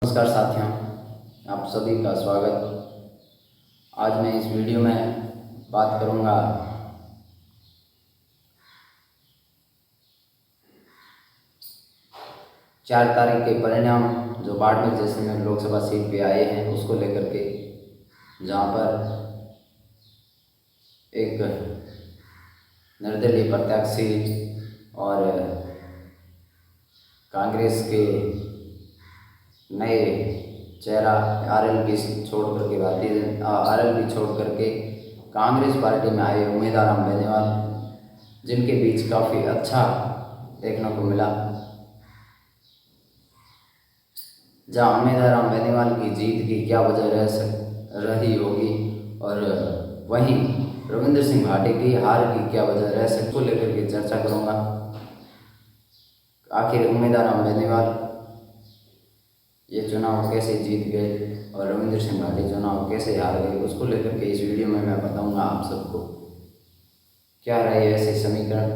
नमस्कार साथियों, आप सभी का स्वागत। आज मैं इस वीडियो में बात करूंगा 4 तारीख के परिणाम जो बाड़मेर जैसलमेर लोकसभा सीट पे आए हैं उसको लेकर के, जहां पर एक निर्दलीय प्रत्याशी और कांग्रेस के नए चेहरा आरएलपी छोड़ करके कांग्रेस पार्टी में आए उम्मीदवार राम बेनीवाल, जिनके बीच काफ़ी अच्छा देखने को मिला। जहां उम्मीदवार राम बेनीवाल की जीत की क्या वजह रही होगी और वहीं रविंद्र सिंह भाटी की हार की क्या वजह रह सकती, को लेकर के चर्चा करूंगा। आखिर उम्मीदवार राम बेनीवाल ये चुनाव कैसे जीत गए और रविंद्र सिंह भाटी चुनाव कैसे हार गए, उसको लेकर के इस वीडियो में मैं बताऊंगा आप सबको। क्या रहे ऐसे समीकरण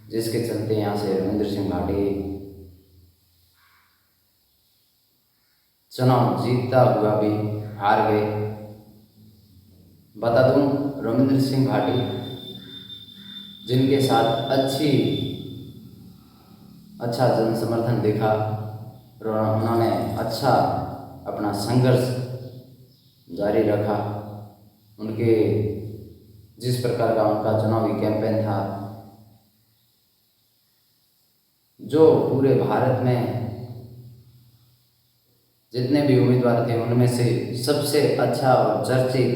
जिसके चलते यहाँ से रविंद्र सिंह भाटी चुनाव जीतता हुआ भी हार गए। बता दूं, रविंद्र सिंह भाटी जिनके साथ अच्छा जन समर्थन दिखा, उन्होंने अच्छा अपना संघर्ष जारी रखा। उनके जिस प्रकार का उनका चुनावी कैंपेन था, जो पूरे भारत में जितने भी उम्मीदवार थे उनमें से सबसे अच्छा और चर्चित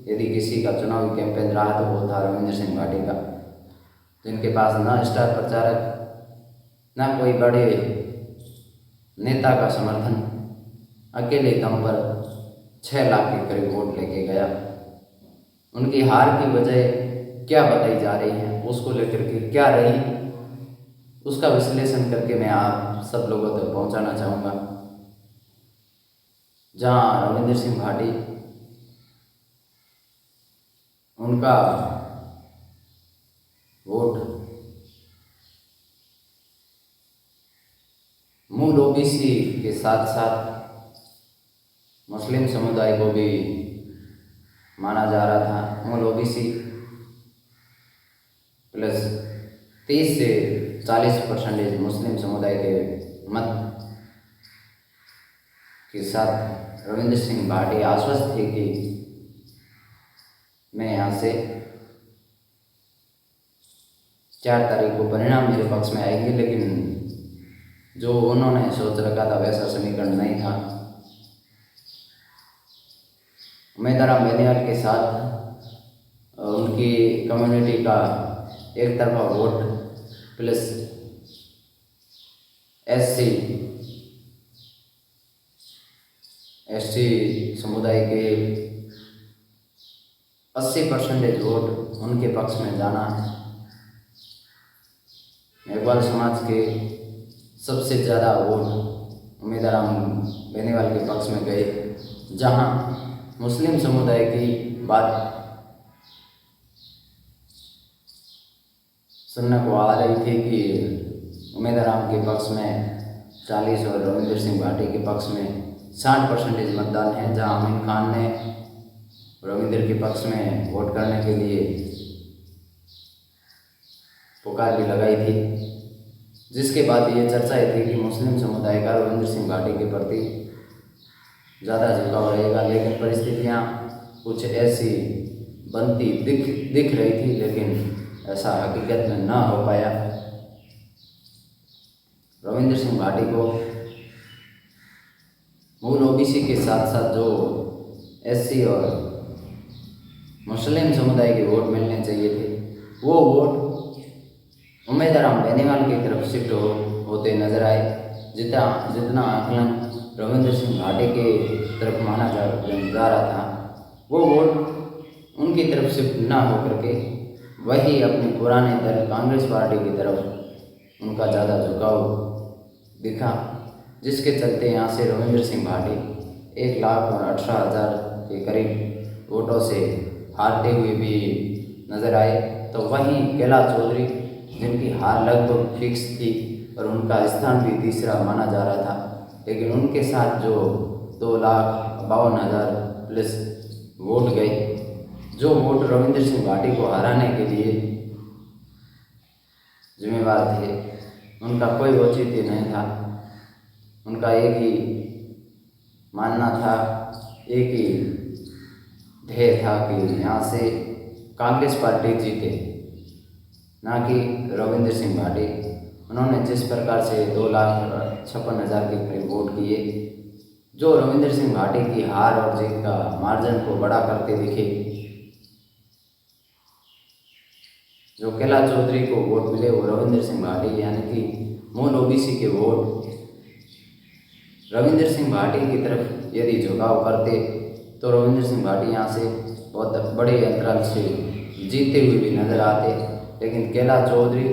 यदि किसी का चुनावी कैंपेन रहा तो वो था रविंद्र सिंह भाटी का, जिनके पास ना स्टार प्रचारक ना कोई बड़े नेता का समर्थन, अकेले दम पर 6 लाख के करीब वोट लेके गया। उनकी हार की वजह क्या बताई जा रही है, उसको लेकर के क्या रही, उसका विश्लेषण करके मैं आप सब लोगों तक पहुंचाना चाहूँगा। जहां रविंद्र सिंह भाटी उनका वोट मूल ओबीसी के साथ साथ मुस्लिम समुदाय को भी माना जा रहा था। मूल ओबीसी प्लस 30 से 40% मुस्लिम समुदाय के मत के साथ रविंद्र सिंह भाटी आश्वस्त थे कि मैं यहाँ से 4 तारीख को परिणाम मेरे पक्ष में आएंगे, लेकिन जो उन्होंने सोच रखा था वैसा समीकरण नहीं था। उम्मीदवार राम बेनीवाल के साथ उनकी कम्युनिटी का एक तरफा वोट प्लस एससी समुदाय के 80% वोट उनके पक्ष में जाना, मेघवाल समाज के सबसे ज़्यादा वोट उम्मीदवार राम बेनीवाल के पक्ष में गए। जहां मुस्लिम समुदाय की बात सुनने को आ रही थी कि उम्मीदवार राम के पक्ष में 40 और रविंद्र सिंह भाटी के पक्ष में 60% मतदान है। जहां अमीन खान ने रविंद्र के पक्ष में वोट करने के लिए पुकार भी लगाई थी, जिसके बाद ये चर्चाएं थी कि मुस्लिम समुदाय का रविंद्र सिंह भाटी के प्रति ज़्यादा झुकाव रहेगा। लेकिन परिस्थितियाँ कुछ ऐसी बनती दिख रही थी, लेकिन ऐसा हकीकत में ना हो पाया। रविंद्र सिंह भाटी को मूल ओबीसी के साथ साथ जो एससी और मुस्लिम समुदाय के वोट मिलने चाहिए थे, वो वोट उम्मीदवार राम बेनीवाल की तरफ शिफ्ट होते नजर आए। जितना आकलन रविंद्र सिंह भाटी के तरफ माना जा रहा था, वो वोट उनकी तरफ शिफ्ट ना हो करके वही अपने पुराने दल कांग्रेस पार्टी की तरफ उनका ज़्यादा झुकाव दिखा, जिसके चलते यहाँ से रविंद्र सिंह भाटी 1,18,000 के करीब वोटों से हारते हुए भी नजर आए। तो वहीं कैलाश चौधरी, जिनकी हार लगभग फिक्स थी और उनका स्थान भी तीसरा माना जा रहा था, लेकिन उनके साथ जो 2,52,000 प्लस वोट गए, जो वोट रविंद्र सिंह भाटी को हराने के लिए जिम्मेवार थे, उनका कोई औचित्य नहीं था। उनका एक ही मानना था, एक ही ध्येय था कि यहाँ से कांग्रेस पार्टी जीते, ना कि रविंद्र सिंह भाटी। उन्होंने जिस प्रकार से 2,56,000 के करीब वोट किए, जो रविंद्र सिंह भाटी की हार और जीत का मार्जिन को बड़ा करते दिखे। जो कैलाश चौधरी को वोट मिले वो रविंद्र सिंह भाटी यानी कि मूल ओबीसी के वोट रविंद्र सिंह भाटी की तरफ यदि झुकाव करते तो रविंद्र सिंह भाटी यहाँ से बहुत बड़े अंतराल से जीतते हुए भी नजर आते। लेकिन कैलाश चौधरी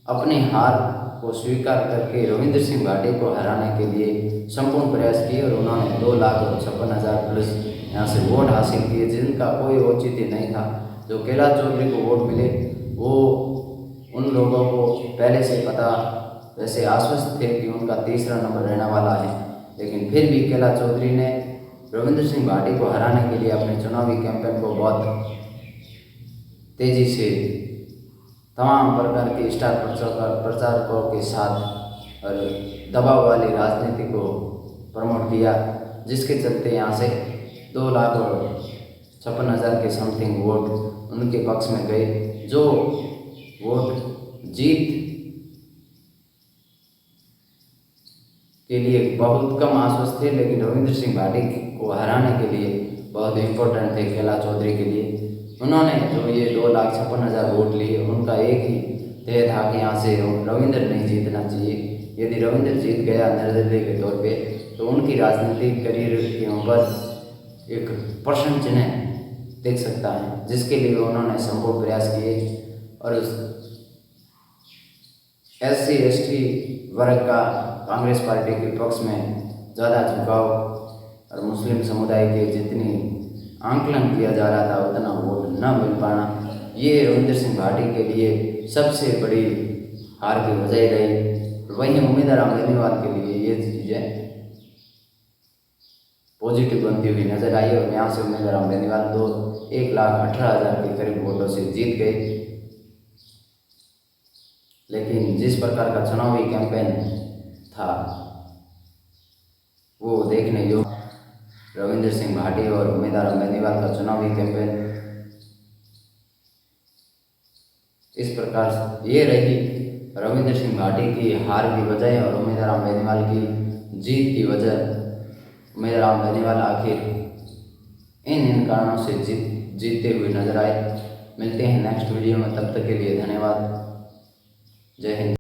अपनी हार को स्वीकार करके रविंद्र सिंह भाटी को हराने के लिए संपूर्ण प्रयास किए और उन्होंने 2,56,000 प्लस यहाँ से वोट हासिल किए, जिनका कोई औचित्य नहीं था। जो कैलाश चौधरी को वोट मिले वो उन लोगों को पहले से पता, वैसे आश्वस्त थे कि उनका तीसरा नंबर रहने वाला है, लेकिन फिर भी कैलाश चौधरी ने रविंद्र सिंह भाटी को हराने के लिए अपने चुनावी कैंपेन को बहुत तेजी से तमाम प्रकार के स्टार प्रचारकों के साथ और दबाव वाली राजनीति को प्रमोट किया, जिसके चलते यहाँ से 2,56,000 के समथिंग वोट उनके पक्ष में गए। जो वोट जीत के लिए बहुत कम आश्वस्त थे, लेकिन रविंद्र सिंह भाटी को हराने के लिए बहुत इम्पोर्टेंट थे कैलाश चौधरी के लिए। उन्होंने जो ये 2,56,000 वोट लिए, उनका एक ही ध्येय था कि यहाँ से रविंद्र नहीं जीतना चाहिए। यदि रविंद्र जीत गया निर्दलीय के तौर पे तो उनकी राजनीतिक करियर के ऊपर एक प्रश्न चिन्ह दिख सकता है, जिसके लिए उन्होंने संपूर्ण प्रयास किए और SC/ST वर्ग का कांग्रेस पार्टी के पक्ष में ज़्यादा झुकाव और मुस्लिम समुदाय के जितनी आंकलन किया जा रहा था उतना वोट न मिल पाना, ये रविंद्र सिंह भाटी के लिए सबसे बड़ी हार की वजह रही। वहीं उम्मीदवार बेनीवाल के लिए ये चीज़ें पॉजिटिव बनती हुई नजर आई और यहाँ से उम्मीदवार बेनीवाल 1,18,000 के करीब वोटों से जीत गए। लेकिन जिस प्रकार का चुनावी कैंपेन था वो देखने योग्य। रविंद्र सिंह भाटी और उम्मीदवार बेनीवाल का चुनावी कैंपेन इस प्रकार से ये रही। रविंद्र सिंह भाटी की हार की वजह और उम्मीदवार बेनीवाल की जीत की वजह, उम्मीदवार बेनीवाल आखिर इन कारणों से जीतते हुए नजर आए। मिलते हैं नेक्स्ट वीडियो में, तब तक के लिए धन्यवाद। जय हिंद।